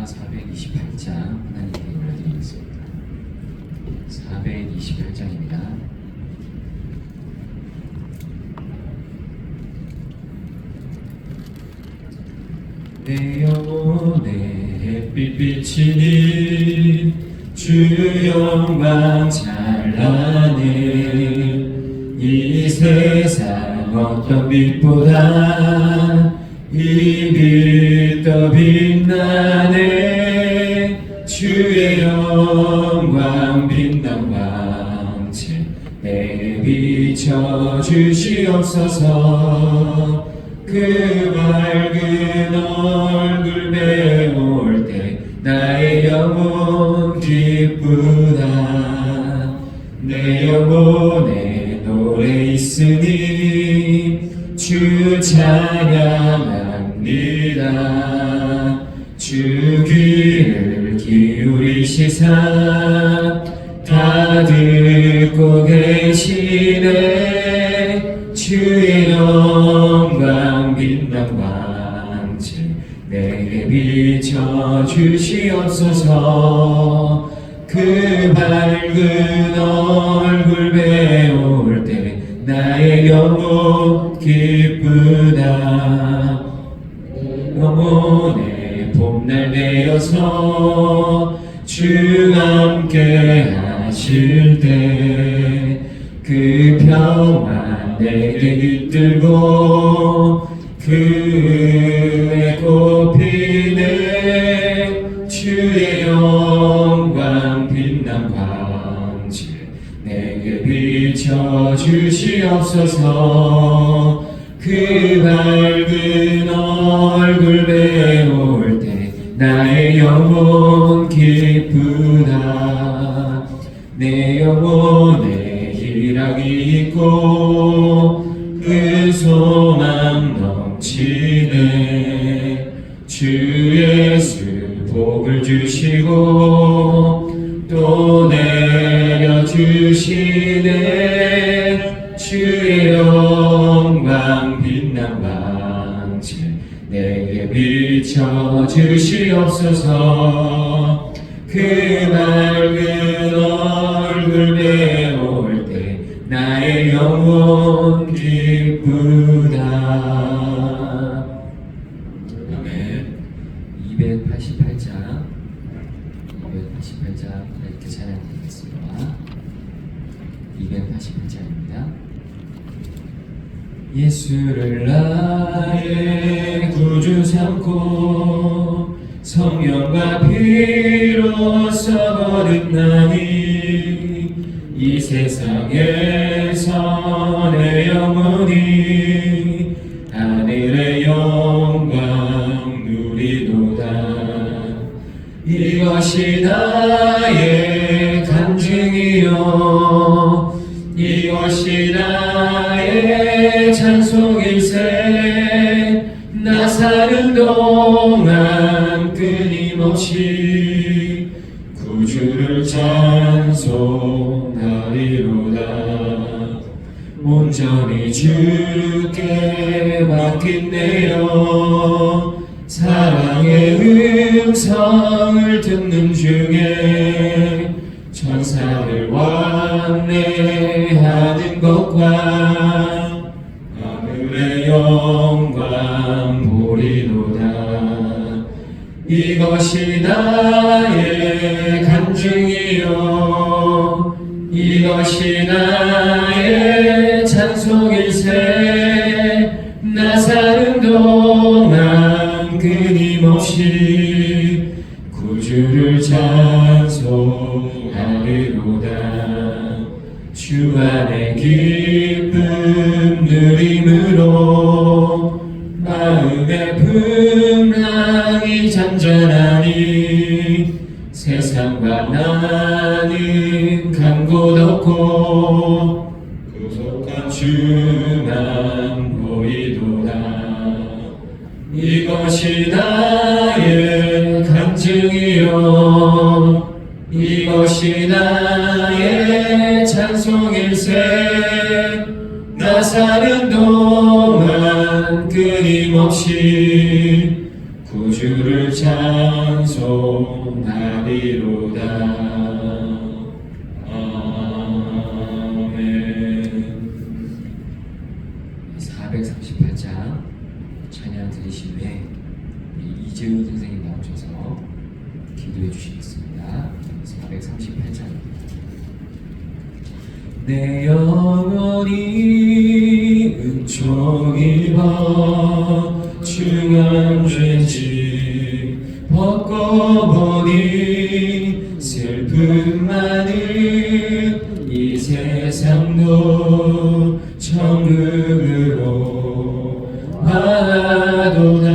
428장 하나님께 올려드리겠습니다. 428장입니다. 내 영혼에 햇빛 비치니 주 영광 찬란해. 이 세상 어떤 빛보다 이 빛 더 빛나네. 주의 영광 빛난 왕체 내게 비춰 주시옵소서. 그 밝은 얼굴 배울 때 나의 영혼 기쁘다. 내 영혼에 노래 있으니 주 찬양합니다. 주 귀를 기울이시사 다 듣고 계시네. 주의 영광 빛난 왕체 내게 비춰 주시옵소서. 그 밝은 얼굴 배울 때 나의 영혼 기쁘다. 영혼의 봄날 되어서 주 함께 하실 때 그 평안 내게 깃들고 그의 꽃피네. 주의 영광 빛난 광채 내게 비춰 주시옵소서. 그 밝은 얼굴 배울 때 나의 영혼 기쁘다. 내 영혼에 희락이 있고 그 소망 넘치네. 주 예수 복을 주시고 또 내려주시네. 주의 영광 빛난 왕체 내게 비춰 주시옵소서. 그 밝은 얼굴 배울 때 나의 영혼 기쁘다. 아멘. 288장 이렇게 찬양드리겠습니다. 288장입니다. 예수를 나의 구주 삼고 성령과 피로써 거듭나니 이 세상에서 내 영혼이 하늘의 영광 누리도다. 이것이 나의 간증이요 이것이 나의 찬송일세. 나 사는 동안 끊임없이 구주를 찬송하리로다. 온전히 주께 맡긴내요. 사랑의 음성을 듣는 중에 천사를 왕래하는 것과 하늘의 영광 보리로다. 이것이 나의 간증이요 이것이 나의 찬송일세. 나 사는 동안 끊임없이 구주를 찬송하리로다. 주 안에 기쁨 누림으로 마음의 풍랑이 잔잔하니 세상과 나는 간 곳 없고 구속한 주만 보이도다. 이것이 나의 간증이요 이것이 나의 찬송일세. 나 사는 동안 끊임없이 구주 주를 찬송하리로다. 아멘. 438장 찬양 들으신 후에 이재훈 선생님 나오셔서 기도해 주시겠습니다. 438장입니다. 내 영혼이 은총 입어 중한 죄짐 벗고보니 슬픔 많은 이 세상도 천국으로 와도다.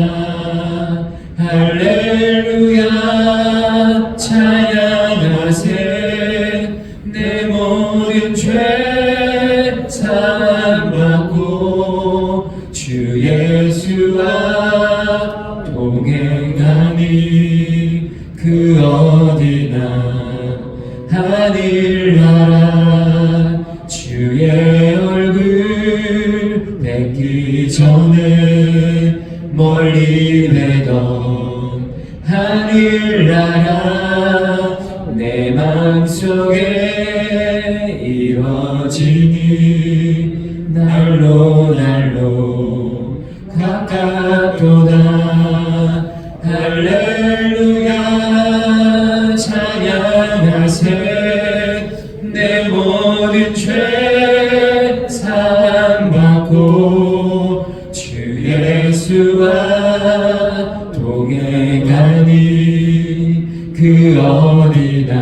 할렐루야 찬양하세. 내 모든 죄 사함받고 주 예수와 동행하니 그 어디나 하늘나라. 주의 얼굴 뵙기 전에 멀리 뵈던 하늘나라 내 맘속에 이루어지니 날로 날로 가깝도다. 할렐루야 찬양하세. 내 모든 죄 사함받고 주 예수와 동행하니 그 어디나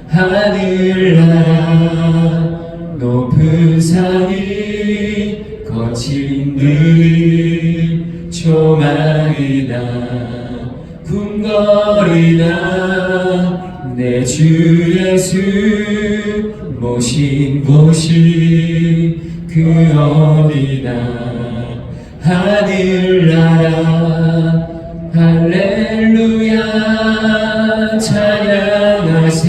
하늘나라. 높은 산이 거친 들이 조망이나 궁궐이나 내 주 예수 모신 곳이 그 어디나 하늘나라. 할렐루야 찬양하세.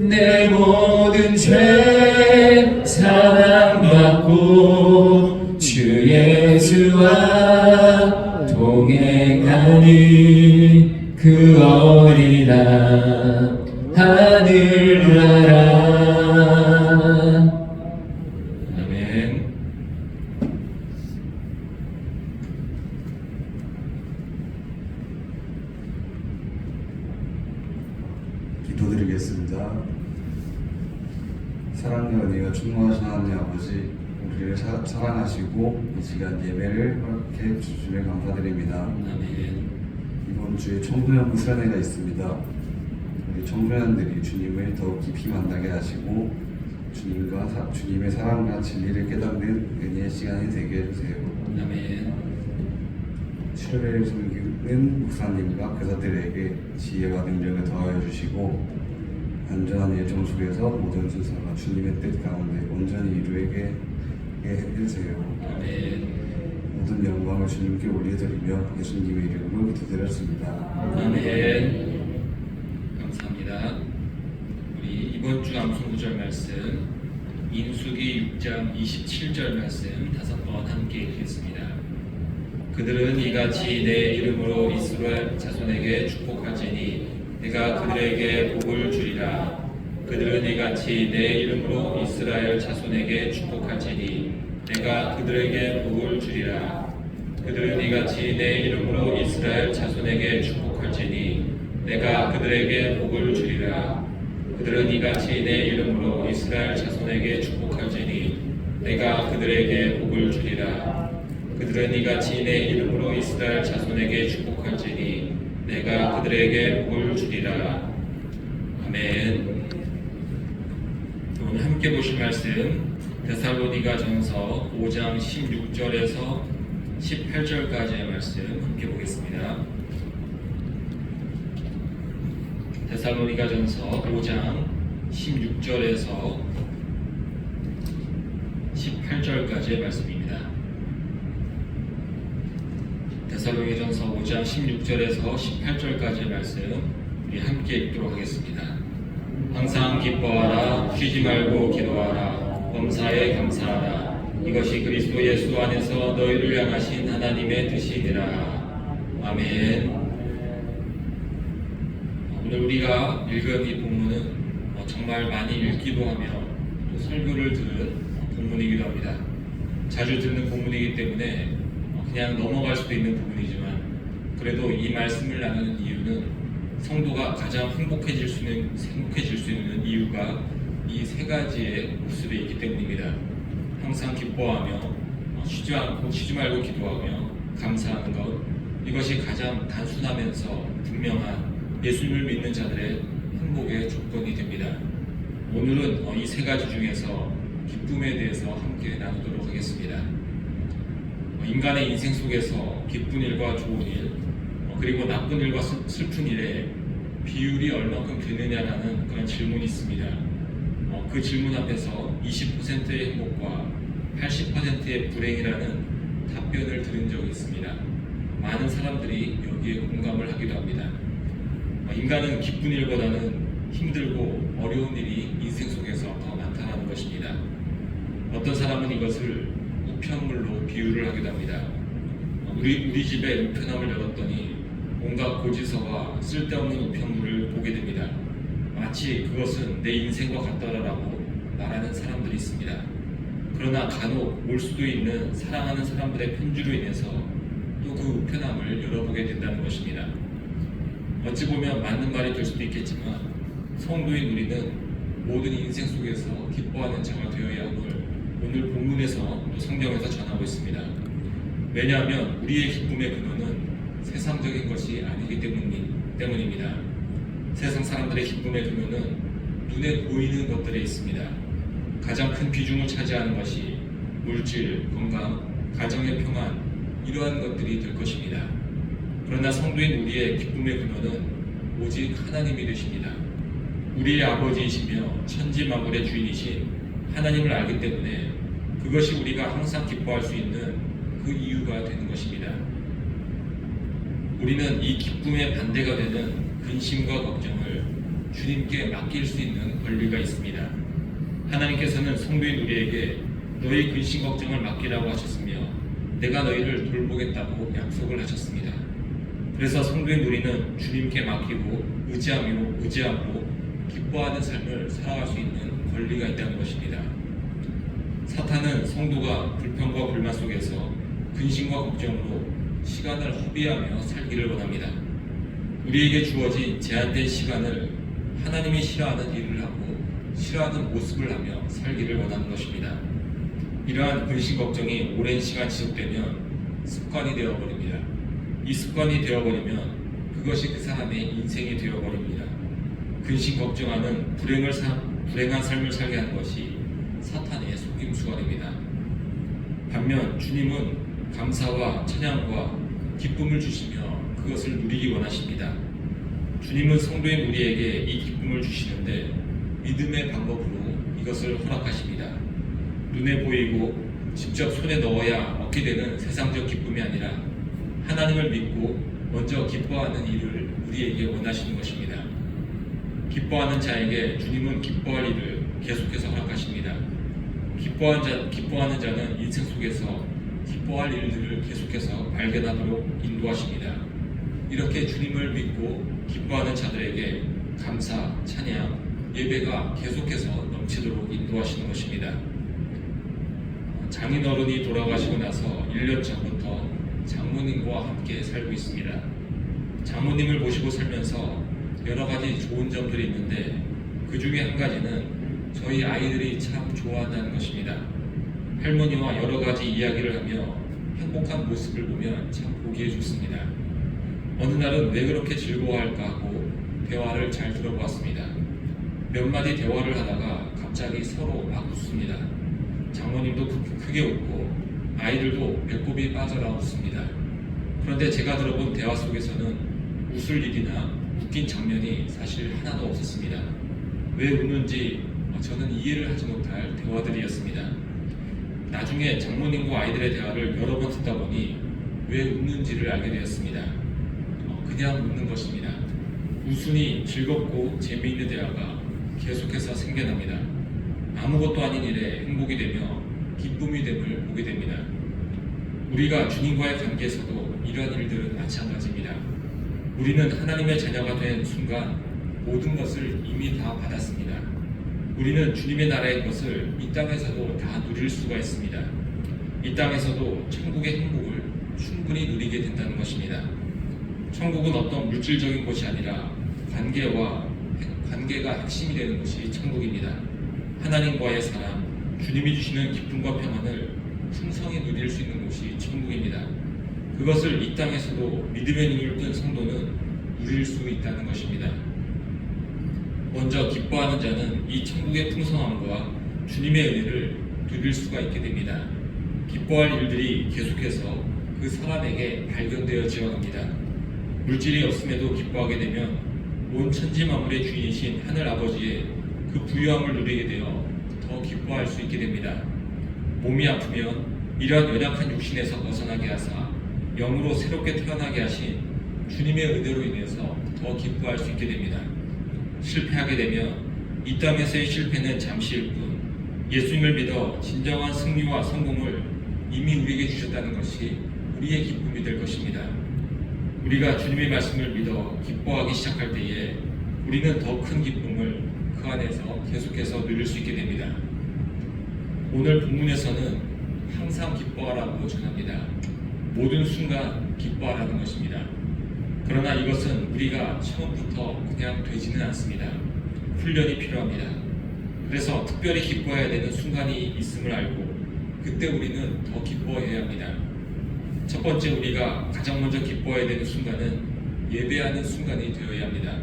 내 모든 죄 사함받고 주 예수와 동행하니 그 어디나 하늘나라. 아멘. 기도드리겠습니다. 사랑과 은혜가 충만하신 하나님 아버지, 우리를 사랑하시고 이 시간 예배를 허락해 주심에 감사드립니다. 아멘. 이번 주에 청소년 무사회가 있습니다. 우리 청소년들이 주님을 더욱 깊이 만나게 하시고 주님의 사랑과 진리를 깨닫는 은혜의 시간이 되게 해주세요. 아멘. 수련회를 섬기는 목사님과 교사들에게 지혜와 능력을 더하여 주시고 안전한 일정 속에서 모든 순서가 주님의 뜻 가운데 온전히 이루게 해주세요. 아멘. 모든 영광을 주님께 올려드리며 예수님의 이름으로 기도드렸습니다. 아멘. 감사합니다. 우리 이번 주 암송구절 말씀 민수기 6장 27절 말씀 5번 함께 읽겠습니다. 그들은 이같이 내 이름으로 이스라엘 자손에게 축복할지니 내가 그들에게 복을 주리라. 그들은 이같이 내 이름으로 이스라엘 자손에게 축복할지니 내가 그들에게 복을 주리라. 그들은 이같이 내 이름으로 이스라엘 자손에게 축복할지니 내가 그들에게 복을 주리라. 그들은 이같이 내 이름으로 이스라엘 자손에게 축복할지니 내가 그들에게 복을 주리라. 그들은 이같이 내 이름으로 이스라엘 자손에게 축복할지니 내가 그들에게 복을 주리라. 아멘. 오늘 함께 보실 말씀 데살로니가전서 5장 16절에서 18절까지의 말씀 함께 보겠습니다. 데살로니가전서 5장 16절에서 18절까지의 말씀입니다. 데살로니가전서 5장 16절에서 18절까지의 말씀 우리 함께 읽도록 하겠습니다. 항상 기뻐하라. 쉬지 말고 기도하라. 범사에 감사하라. 이것이 그리스도 예수 안에서 너희를 향하신 하나님의 뜻이니라. 아멘. 오늘 우리가 읽은 이 본문은 정말 많이 읽기도 하며 또 설교를 들은 본문이기도 합니다. 자주 듣는 본문이기 때문에 그냥 넘어갈 수도 있는 부분이지만 그래도 이 말씀을 나누는 이유는 성도가 가장 행복해질 수 있는 이유가 이 세 가지의 모습에 있기 때문입니다. 항상 기뻐하며 쉬지 말고 기도하며 감사하는 것, 이것이 가장 단순하면서 분명한 예수님을 믿는 자들의 행복의 조건이 됩니다. 오늘은 이 세 가지 중에서 기쁨에 대해서 함께 나누도록 하겠습니다. 인간의 인생 속에서 기쁜 일과 좋은 일, 그리고 나쁜 일과 슬픈 일에 비율이 얼마큼 되느냐라는 그런 질문이 있습니다. 그 질문 앞에서 20%의 행복과 80%의 불행이라는 답변을 들은 적이 있습니다. 많은 사람들이 여기에 공감을 하기도 합니다. 인간은 기쁜 일보다는 힘들고 어려운 일이 인생 속에서 더 많다는 것입니다. 어떤 사람은 이것을 우편물로 비유를 하기도 합니다. 우리 집에 우편함을 열었더니 온갖 고지서와 쓸데없는 우편물을 보게 됩니다. 마치 그것은 내 인생과 같더라라고 말하는 사람들이 있습니다. 그러나 간혹 올 수도 있는 사랑하는 사람들의 편지로 인해서 또 그 우편함을 열어보게 된다는 것입니다. 어찌 보면 맞는 말이 될 수도 있겠지만 성도인 우리는 모든 인생 속에서 기뻐하는 자가 되어야 함을 오늘 본문에서 또 성경에서 전하고 있습니다. 왜냐하면 우리의 기쁨의 근원은 세상적인 것이 아니기 때문입니다. 세상 사람들의 기쁨의 근원은 눈에 보이는 것들에 있습니다. 가장 큰 비중을 차지하는 것이 물질, 건강, 가정의 평안, 이러한 것들이 될 것입니다. 그러나 성도인 우리의 기쁨의 근원은 오직 하나님이 되십니다. 우리의 아버지이시며 천지 만물의 주인이신 하나님을 알기 때문에 그것이 우리가 항상 기뻐할 수 있는 그 이유가 되는 것입니다. 우리는 이 기쁨의 반대가 되는 근심과 걱정을 주님께 맡길 수 있는 권리가 있습니다. 하나님께서는 성도인 우리에게 너희 근심 걱정을 맡기라고 하셨으며 내가 너희를 돌보겠다고 약속을 하셨습니다. 그래서 성도인 우리는 주님께 맡기고 의지하고 기뻐하는 삶을 살아갈 수 있는 권리가 있다는 것입니다. 사탄은 성도가 불평과 불만 속에서 근심과 걱정으로 시간을 허비하며 살기를 원합니다. 우리에게 주어진 제한된 시간을 하나님이 싫어하는 일을 하고 싫어하는 모습을 하며 살기를 원하는 것입니다. 이러한 근심 걱정이 오랜 시간 지속되면 습관이 되어버립니다. 이 습관이 되어버리면 그것이 그 사람의 인생이 되어버립니다. 근심 걱정하는 불행한 삶을 살게 하는 것이 사탄의 속임수가 됩니다. 반면 주님은 감사와 찬양과 기쁨을 주시며 그것을 누리기 원하십니다. 주님은 성도인 우리에게 이 기쁨을 주시는데 믿음의 방법으로 이것을 허락하십니다. 눈에 보이고 직접 손에 넣어야 얻게 되는 세상적 기쁨이 아니라 하나님을 믿고 먼저 기뻐하는 일을 우리에게 원하시는 것입니다. 기뻐하는 자에게 주님은 기뻐할 일을 계속해서 허락하십니다. 기뻐하는 자는 인생 속에서 기뻐할 일들을 계속해서 발견하도록 인도하십니다. 이렇게 주님을 믿고 기뻐하는 자들에게 감사, 찬양, 예배가 계속해서 넘치도록 인도하시는 것입니다. 장인어른이 돌아가시고 나서 1년 전부터 장모님과 함께 살고 있습니다. 장모님을 모시고 살면서 여러 가지 좋은 점들이 있는데 그 중에 한 가지는 저희 아이들이 참 좋아한다는 것입니다. 할머니와 여러 가지 이야기를 하며 행복한 모습을 보면 참 보기에 좋습니다. 어느 날은 왜 그렇게 즐거워할까 하고 대화를 잘 들어보았습니다. 몇 마디 대화를 하다가 갑자기 서로 막 웃습니다. 장모님도 크게 웃고 아이들도 배꼽이 빠져라 웃습니다. 그런데 제가 들어본 대화 속에서는 웃을 일이나 웃긴 장면이 사실 하나도 없었습니다. 왜 웃는지 저는 이해를 하지 못할 대화들이었습니다. 나중에 장모님과 아이들의 대화를 여러 번 듣다 보니 왜 웃는지를 알게 되었습니다. 그냥 웃는 것입니다. 웃으니 즐겁고 재미있는 대화가 계속해서 생겨납니다. 아무것도 아닌 일에 행복이 되며 기쁨이 됨을 보게 됩니다. 우리가 주님과의 관계에서도 이러한 일들은 마찬가지입니다. 우리는 하나님의 자녀가 된 순간 모든 것을 이미 다 받았습니다. 우리는 주님의 나라의 것을 이 땅에서도 다 누릴 수가 있습니다. 이 땅에서도 천국의 행복을 충분히 누리게 된다는 것입니다. 천국은 어떤 물질적인 곳이 아니라 관계가 핵심이 되는 것이 천국입니다. 하나님과의 사랑, 주님이 주시는 기쁨과 평안을 풍성히 누릴 수 있는 곳이 천국입니다. 그것을 이 땅에서도 믿음의 눈을 뜬 성도는 누릴 수 있다는 것입니다. 먼저 기뻐하는 자는 이 천국의 풍성함과 주님의 은혜를 누릴 수가 있게 됩니다. 기뻐할 일들이 계속해서 그 사람에게 발견되어지어 갑니다. 물질이 없음에도 기뻐하게 되면 온 천지 만물의 주인이신 하늘 아버지의 그 부유함을 누리게 되어 더 기뻐할 수 있게 됩니다. 몸이 아프면 이러한 연약한 육신에서 벗어나게 하사 영으로 새롭게 태어나게 하신 주님의 은혜로 인해서 더 기뻐할 수 있게 됩니다. 실패하게 되면 이 땅에서의 실패는 잠시일 뿐 예수님을 믿어 진정한 승리와 성공을 이미 우리에게 주셨다는 것이 우리의 기쁨이 될 것입니다. 우리가 주님의 말씀을 믿어 기뻐하기 시작할 때에 우리는 더 큰 기쁨을 그 안에서 계속해서 누릴 수 있게 됩니다. 오늘 본문에서는 항상 기뻐하라고 전합니다. 모든 순간 기뻐하라는 것입니다. 그러나 이것은 우리가 처음부터 그냥 되지는 않습니다. 훈련이 필요합니다. 그래서 특별히 기뻐해야 되는 순간이 있음을 알고 그때 우리는 더 기뻐해야 합니다. 첫 번째 우리가 가장 먼저 기뻐해야 되는 순간은 예배하는 순간이 되어야 합니다.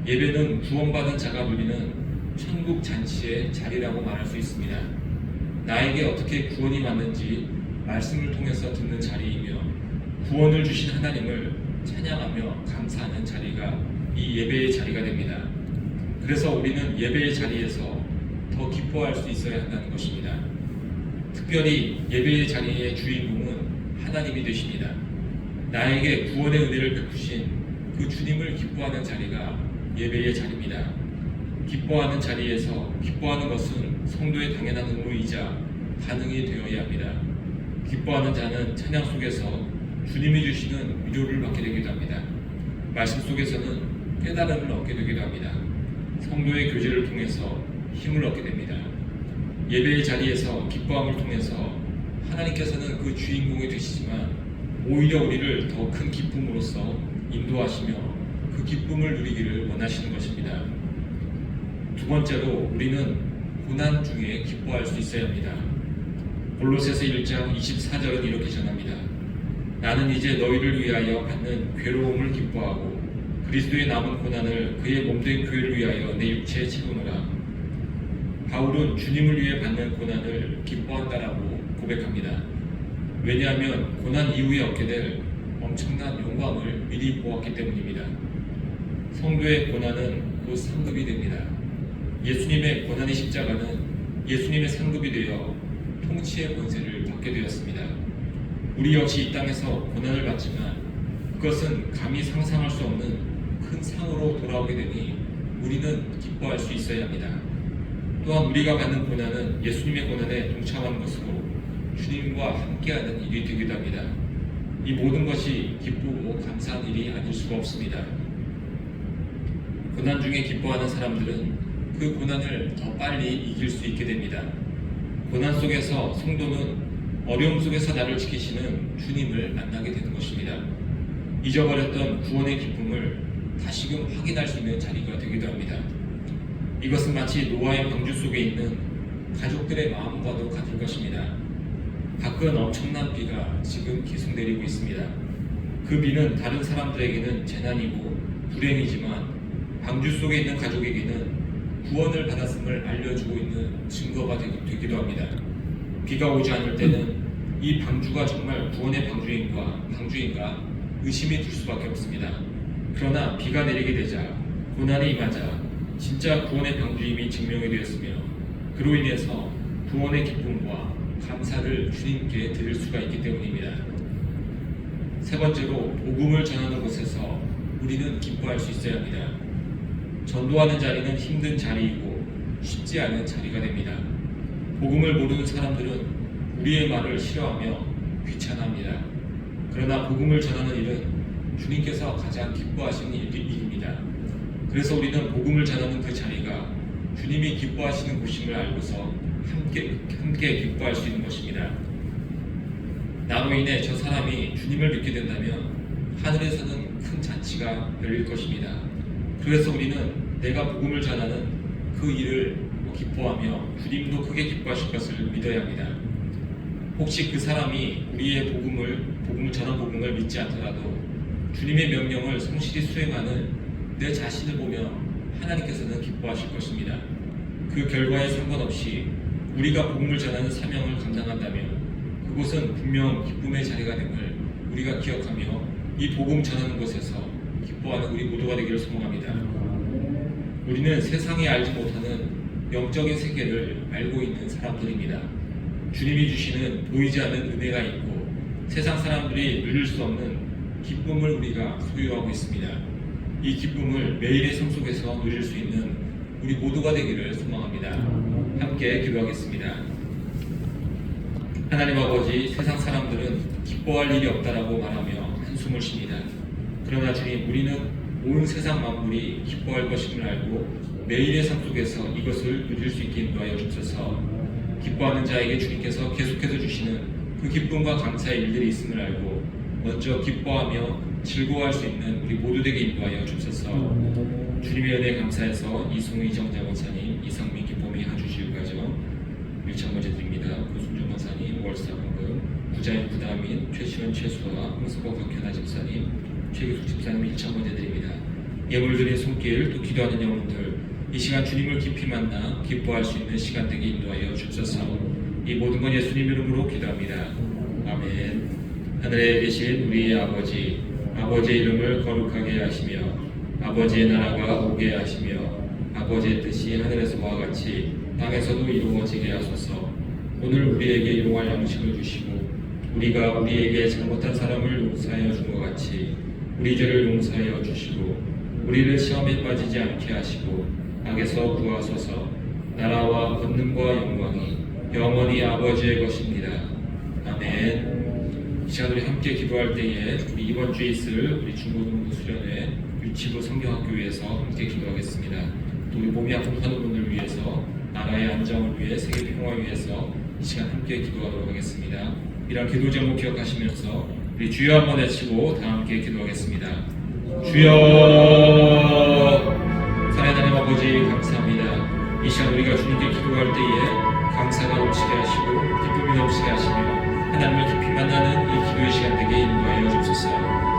예배는 구원받은 자가 누리는 천국 잔치의 자리라고 말할 수 있습니다. 나에게 어떻게 구원이 왔는지 말씀을 통해서 듣는 자리이며 구원을 주신 하나님을 찬양하며 감사하는 자리가 이 예배의 자리가 됩니다. 그래서 우리는 예배의 자리에서 더 기뻐할 수 있어야 한다는 것입니다. 특별히 예배의 자리의 주인공은 하나님이 되십니다. 나에게 구원의 은혜를 베푸신 그 주님을 기뻐하는 자리가 예배의 자리입니다. 기뻐하는 자리에서 기뻐하는 것은 성도의 당연한 의무이자 반응이 되어야 합니다. 기뻐하는 자는 찬양 속에서 주님이 주시는 위로를 받게 되기도 합니다. 말씀 속에서는 깨달음을 얻게 되기도 합니다. 성도의 교제를 통해서 힘을 얻게 됩니다. 예배의 자리에서 기뻐함을 통해서 하나님께서는 그 주인공이 되시지만 오히려 우리를 더 큰 기쁨으로써 인도하시며 그 기쁨을 누리기를 원하시는 것입니다. 두 번째로 우리는 고난 중에 기뻐할 수 있어야 합니다. 골로새서 1장 24절은 이렇게 전합니다. 나는 이제 너희를 위하여 받는 괴로움을 기뻐하고 그리스도의 남은 고난을 그의 몸된 교회를 위하여 내 육체에 채우노라. 바울은 주님을 위해 받는 고난을 기뻐한다라고 고백합니다. 왜냐하면 고난 이후에 얻게 될 엄청난 영광을 미리 보았기 때문입니다. 성도의 고난은 곧 상급이 됩니다. 예수님의 고난의 십자가는 예수님의 상급이 되어 통치의 권세를 받게 되었습니다. 우리 역시 이 땅에서 고난을 받지만 그것은 감히 상상할 수 없는 큰 상으로 돌아오게 되니 우리는 기뻐할 수 있어야 합니다. 또한 우리가 받는 고난은 예수님의 고난에 동참하는 것으로 주님과 함께하는 일이 되기도 합니다. 이 모든 것이 기쁘고 감사한 일이 아닐 수가 없습니다. 고난 중에 기뻐하는 사람들은 그 고난을 더 빨리 이길 수 있게 됩니다. 고난 속에서 성도는 어려움 속에서 나를 지키시는 주님을 만나게 되는 것입니다. 잊어버렸던 구원의 기쁨을 다시금 확인할 수 있는 자리가 되기도 합니다. 이것은 마치 노아의 방주 속에 있는 가족들의 마음과도 같을 것입니다. 밖은 엄청난 비가 지금 계속 내리고 있습니다. 그 비는 다른 사람들에게는 재난이고 불행이지만 방주 속에 있는 가족에게는 구원을 받았음을 알려주고 있는 증거가 되기도 합니다. 비가 오지 않을 때는 이 방주가 정말 구원의 방주인가 의심이 들 수밖에 없습니다. 그러나 비가 내리게 되자 고난이 임하자 진짜 구원의 방주임이 증명이 되었으며 그로 인해서 구원의 기쁨과 감사를 주님께 드릴 수가 있기 때문입니다. 세 번째로 복음을 전하는 곳에서 우리는 기뻐할 수 있어야 합니다. 전도하는 자리는 힘든 자리이고 쉽지 않은 자리가 됩니다. 복음을 모르는 사람들은 우리의 말을 싫어하며 귀찮아합니다. 그러나 복음을 전하는 일은 주님께서 가장 기뻐하시는 일입니다. 그래서 우리는 복음을 전하는 그 자리가 주님이 기뻐하시는 곳임을 알고서 함께 기뻐할 수 있는 것입니다. 나로 인해 저 사람이 주님을 믿게 된다면 하늘에서는 큰 잔치가 열릴 것입니다. 그래서 우리는 내가 복음을 전하는 그 일을 기뻐하며 주님도 크게 기뻐하실 것을 믿어야 합니다. 혹시 그 사람이 우리의 복음을 전한 복음을 믿지 않더라도 주님의 명령을 성실히 수행하는 내 자신을 보며 하나님께서는 기뻐하실 것입니다. 그 결과에 상관없이 우리가 복음을 전하는 사명을 감당한다면 그곳은 분명 기쁨의 자리가 됨을 우리가 기억하며 이 복음 전하는 곳에서 기뻐하는 우리 모두가 되기를 소망합니다. 우리는 세상이 알지 못하는 영적인 세계를 알고 있는 사람들입니다. 주님이 주시는 보이지 않는 은혜가 있고 세상 사람들이 누릴 수 없는 기쁨을 우리가 소유하고 있습니다. 이 기쁨을 매일의 삶 속에서 누릴 수 있는 우리 모두가 되기를 소망합니다. 함께 기도하겠습니다. 하나님 아버지, 세상 사람들은 기뻐할 일이 없다라고 말하며 한숨을 쉽니다. 그러나 주님, 우리는 온 세상 만물이 기뻐할 것임을 알고 매일의 삶 속에서 이것을 누릴 수 있게 인도하여 주셔서 기뻐하는 자에게 주님께서 계속해서 주시는 그 기쁨과 감사의 일들이 있음을 알고 먼저 기뻐하며 즐거워할 수 있는 우리 모두 되게 인도하여 주셔서 주님의 은혜에 감사해서 이승우 이정자 권사님, 이성민 기쁨이 하주실 가정 일천번째 드립니다. 고순준 권사님, 월사공금, 부자인 부다민, 최시원 최수아, 홍수보 박현아 집사님, 최기숙 집사님 일천번째 드립니다. 예물드린 손길, 또 기도하는 영혼들 이 시간 주님을 깊이 만나 기뻐할 수 있는 시간 되게 인도하여 주옵소서. 이 모든 건 예수님 이름으로 기도합니다. 아멘. 하늘에 계신 우리의 아버지, 아버지의 이름을 거룩하게 하시며 아버지의 나라가 오게 하시며 아버지의 뜻이 하늘에서와 같이 땅에서도 이루어지게 하소서. 오늘 우리에게 일용할 양식을 주시고 우리가 우리에게 잘못한 사람을 용서하여 준 것 같이 우리 죄를 용서하여 주시고 우리를 시험에 빠지지 않게 하시고 악에서 구하소서. 나라와 권능과 영광이 영원히 아버지의 것입니다. 아멘. 이 시간 우리 함께 기도할 때에 우리 이번 주에 있을 우리 중고등부 수련회 유치부 성경학교에서 함께 기도하겠습니다. 또 우리 몸이 아픈 환우분들 위해서 나라의 안정을 위해 세계 평화 위해서 이 시간 함께 기도하도록 하겠습니다. 이런 기도 제목 기억하시면서 우리 주여 한번 외치고 다 함께 기도하겠습니다. 주여, 사랑하는 하나님 아버지 감사합니다. 이 시간 우리가 주님께 기도할 때에 감사가 넘치게 하시고 기쁨이 넘치게 하시며 하나님을 깊이 만나는 이 기도의 시간 되게 인도하여 주옵소서.